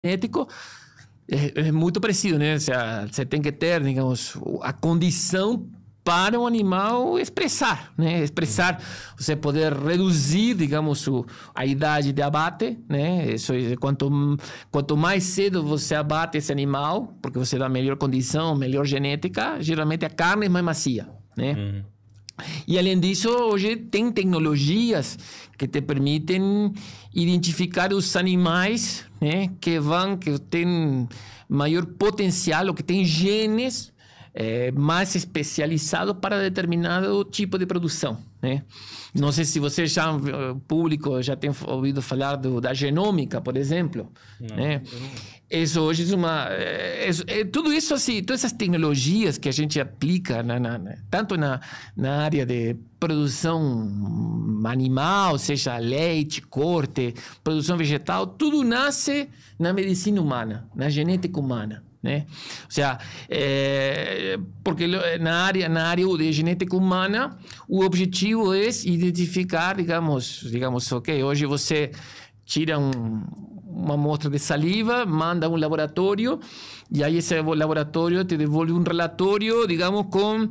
genético é muito parecido, né? Ou seja, você tem que ter, digamos, a condição para o animal expressar, né? Expressar, você poder reduzir, digamos, a idade de abate, né? Isso, quanto mais cedo você abate esse animal, porque você dá melhor condição, melhor genética, geralmente a carne é mais macia, né? E além disso, hoje tem tecnologias que te permitem identificar os animais, né, que têm maior potencial, ou que têm genes mais especializados para determinado tipo de produção, né? Não sei se você já, público, já tem ouvido falar da genômica, por exemplo. Não, né? Isso hoje tudo isso assim, todas essas tecnologias que a gente aplica tanto na área de produção animal, seja leite, corte, produção vegetal, tudo nasce na medicina humana, na genética humana, né? Ou seja, porque na área de genética humana, o objetivo é identificar, digamos, ok, hoje você tira uma amostra de saliva, manda a um laboratório, e aí esse laboratório te devolve um relatório, digamos, com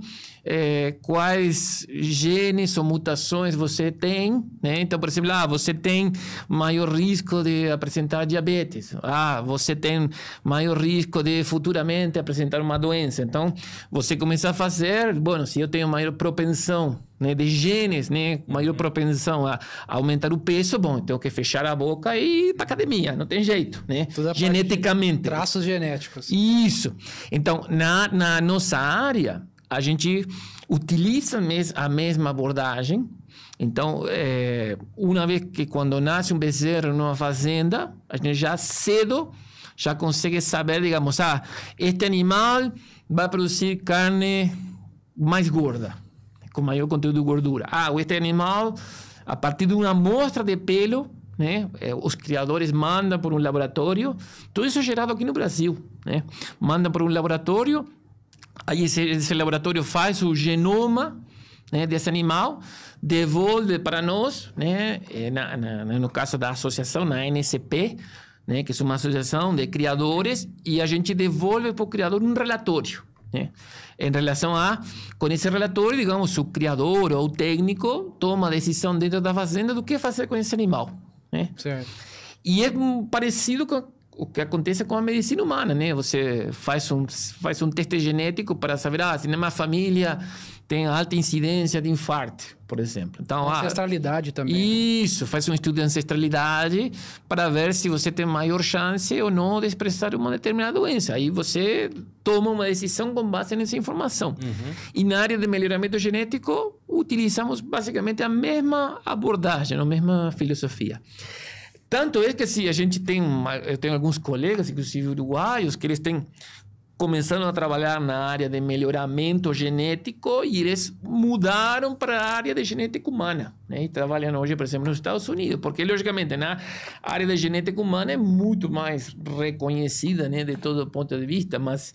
quais genes ou mutações você tem, né? Então, por exemplo, você tem maior risco de apresentar diabetes, você tem maior risco de futuramente apresentar uma doença. Então, você começa a fazer, se eu tenho maior propensão, né, de genes, né, maior propensão a aumentar o peso, tenho que fechar a boca e ir para academia, não tem jeito, né? Geneticamente. Traços genéticos. Isso. Então, na nossa área, a gente utiliza a mesma abordagem. Então, uma vez que quando nasce um bezerro numa fazenda, a gente já cedo já consegue saber, digamos, este animal vai produzir carne mais gorda, com maior conteúdo de gordura. Este animal, a partir de uma amostra de pelo, né, os criadores mandam por um laboratório, tudo isso é gerado aqui no Brasil, né? Mandam por um laboratório, aí esse laboratório faz o genoma, né, desse animal, devolve para nós, né, no caso da associação, na ANSP, né, que é uma associação de criadores, e a gente devolve para o criador um relatório, né? Em relação com esse relatório, digamos, o criador ou o técnico toma a decisão dentro da fazenda do que fazer com esse animal, né? Certo. E é parecido com o que acontece com a medicina humana, né? Você faz um teste genético para saber se na minha família tem alta incidência de infarto, por exemplo. Então, ancestralidade também. Isso, faz um estudo de ancestralidade para ver se você tem maior chance ou não de expressar uma determinada doença. Aí você toma uma decisão com base nessa informação. E na área de melhoramento genético, utilizamos basicamente a mesma abordagem, a mesma filosofia. Tanto é que se a gente eu tenho alguns colegas, inclusive uruguaios, que eles têm começaram a trabalhar na área de melhoramento genético e eles mudaram para a área de genética humana, né? E trabalham hoje, por exemplo, nos Estados Unidos, porque, logicamente, na área de genética humana é muito mais reconhecida, né, de todo ponto de vista, mas,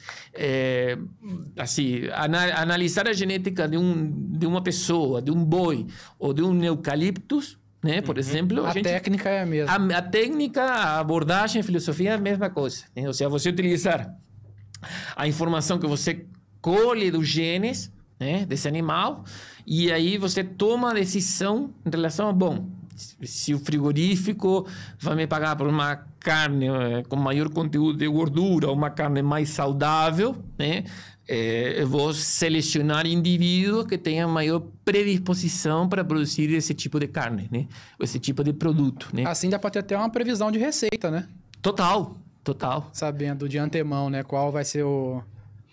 assim, analisar a genética de uma pessoa, de um boi ou de um eucaliptus, né? Por exemplo, a técnica é a mesma. A técnica, a abordagem, a filosofia é a mesma coisa, né? Ou seja, você utilizar a informação que você colhe dos genes, né, desse animal, e aí você toma a decisão em relação a, se o frigorífico vai me pagar por uma carne com maior conteúdo de gordura, ou uma carne mais saudável, né? Eu vou selecionar indivíduos que tenham maior predisposição para produzir esse tipo de carne, né? Esse tipo de produto, né? Assim dá para ter até uma previsão de receita, né? Total. Sabendo de antemão, né? Qual vai ser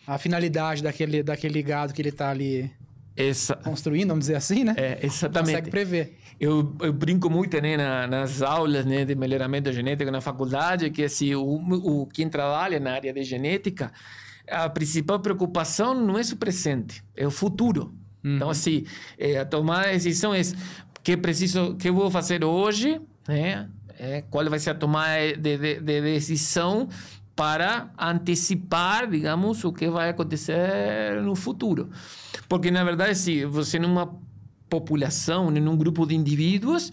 a finalidade daquele gado que ele está ali construindo, vamos dizer assim, né? Exatamente. Consegue prever. Eu brinco muito, né, nas aulas, né, de melhoramento genético na faculdade, que assim, quem trabalha na área de genética, a principal preocupação não é o presente, é o futuro. Então, assim, a tomar a decisão é que eu vou fazer hoje, né? Qual vai ser a tomada de decisão para antecipar, digamos, o que vai acontecer no futuro. Porque, na verdade, se você numa população, num grupo de indivíduos,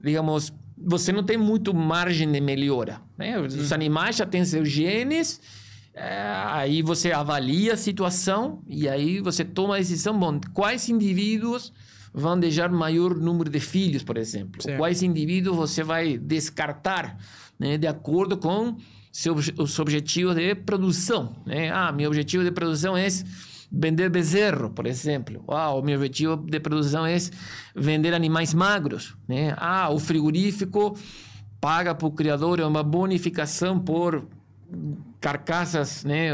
digamos, você não tem muito margem de melhora, né? Os animais já têm seus genes, aí você avalia a situação e aí você toma a decisão, bom, quais indivíduos vão deixar maior número de filhos, por exemplo. Quais indivíduos você vai descartar, né, de acordo com os objetivos de produção, né? Meu objetivo de produção é vender bezerro, por exemplo. O meu objetivo de produção é vender animais magros, né? O frigorífico paga para o criador uma bonificação por carcaças, né,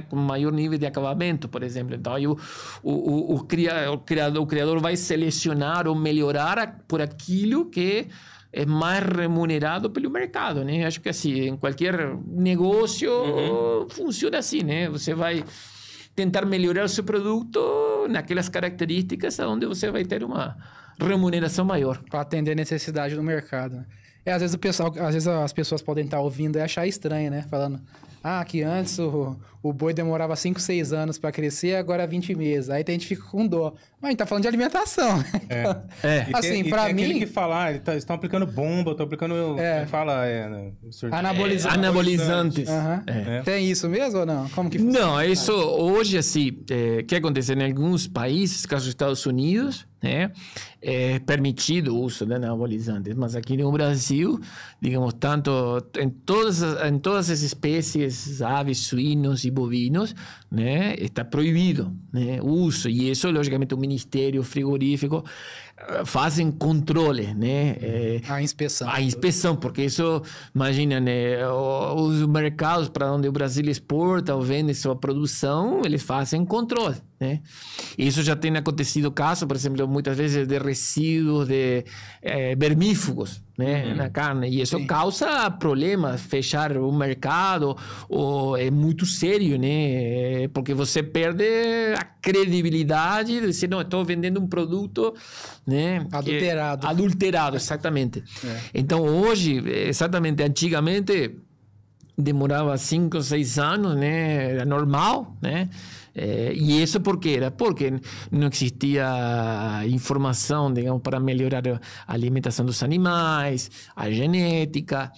com maior nível de acabamento, por exemplo. Então, aí o criador vai selecionar ou melhorar por aquilo que é mais remunerado pelo mercado, né? Acho que assim, em qualquer negócio funciona assim, né? Você vai tentar melhorar o seu produto naquelas características onde você vai ter uma remuneração maior. Para atender a necessidade do mercado, né? Às vezes as pessoas podem estar ouvindo e achar estranho, né? Falando, que antes o boi demorava 5, 6 anos para crescer, agora 20 meses. Aí a gente fica com dó. Mas a gente tá falando de alimentação. Assim, para mim... aquele que fala, eles estão aplicando bomba, estão aplicando... Anabolizantes. Tem isso mesmo ou não? Como que funciona? Não, isso hoje, assim, que acontece em alguns países, caso dos Estados Unidos, né, é permitido o uso de anabolizantes, mas aqui no Brasil, digamos, tanto em todas as espécies, aves, suínos e bovinos, né, está proibido, né, o uso. E isso, logicamente, o Ministério Frigorífico fazem controle, né? A inspeção. A inspeção, porque isso, imagina, né? Os mercados para onde o Brasil exporta ou vende sua produção, eles fazem controle, né? Isso já tem acontecido caso, por exemplo, muitas vezes de resíduos de vermífugos, né, na carne, e isso causa problemas, fechar o mercado, ou é muito sério, né, porque você perde a credibilidade de dizer, não, estou vendendo um produto, né, adulterado, exatamente. Então hoje, exatamente, antigamente demorava 5 ou 6 anos, né, era normal, né. E isso por quê? Era porque não existia informação, digamos, para melhorar a alimentação dos animais, a genética.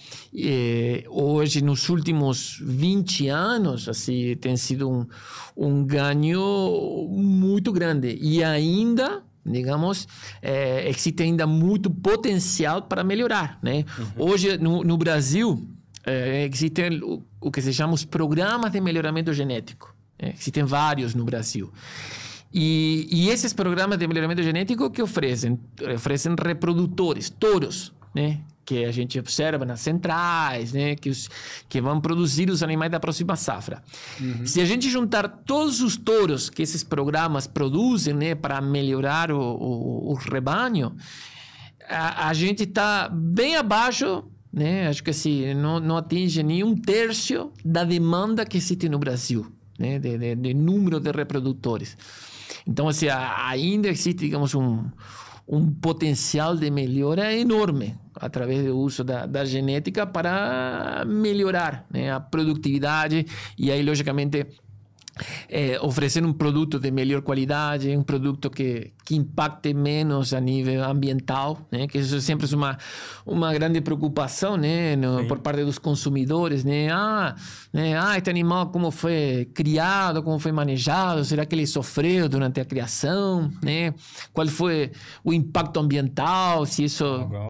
Hoje, nos últimos 20 anos, assim, tem sido um ganho muito grande. E ainda, digamos, existe ainda muito potencial para melhorar, né? Hoje, no Brasil, existem o que se chama os programas de melhoramento genético. Existem vários no Brasil. E esses programas de melhoramento genético que oferecem reprodutores, touros, né, que a gente observa nas centrais, né, que vão produzir os animais da próxima safra. Se a gente juntar todos os touros que esses programas produzem, né, para melhorar o rebanho, a gente está bem abaixo, né, acho que assim, não atinge nem 1/3 da demanda que existe no Brasil, né, de número de reprodutores. Então, assim, ainda existe, digamos, um potencial de melhora enorme através do uso da genética para melhorar, né, a produtividade e aí, logicamente, oferecer um produto de melhor qualidade, um produto que impacte menos a nível ambiental, né? Que isso sempre é uma grande preocupação, né? Por parte dos consumidores, né? Este animal como foi criado, como foi manejado, será que ele sofreu durante a criação, né? Qual foi o impacto ambiental, se isso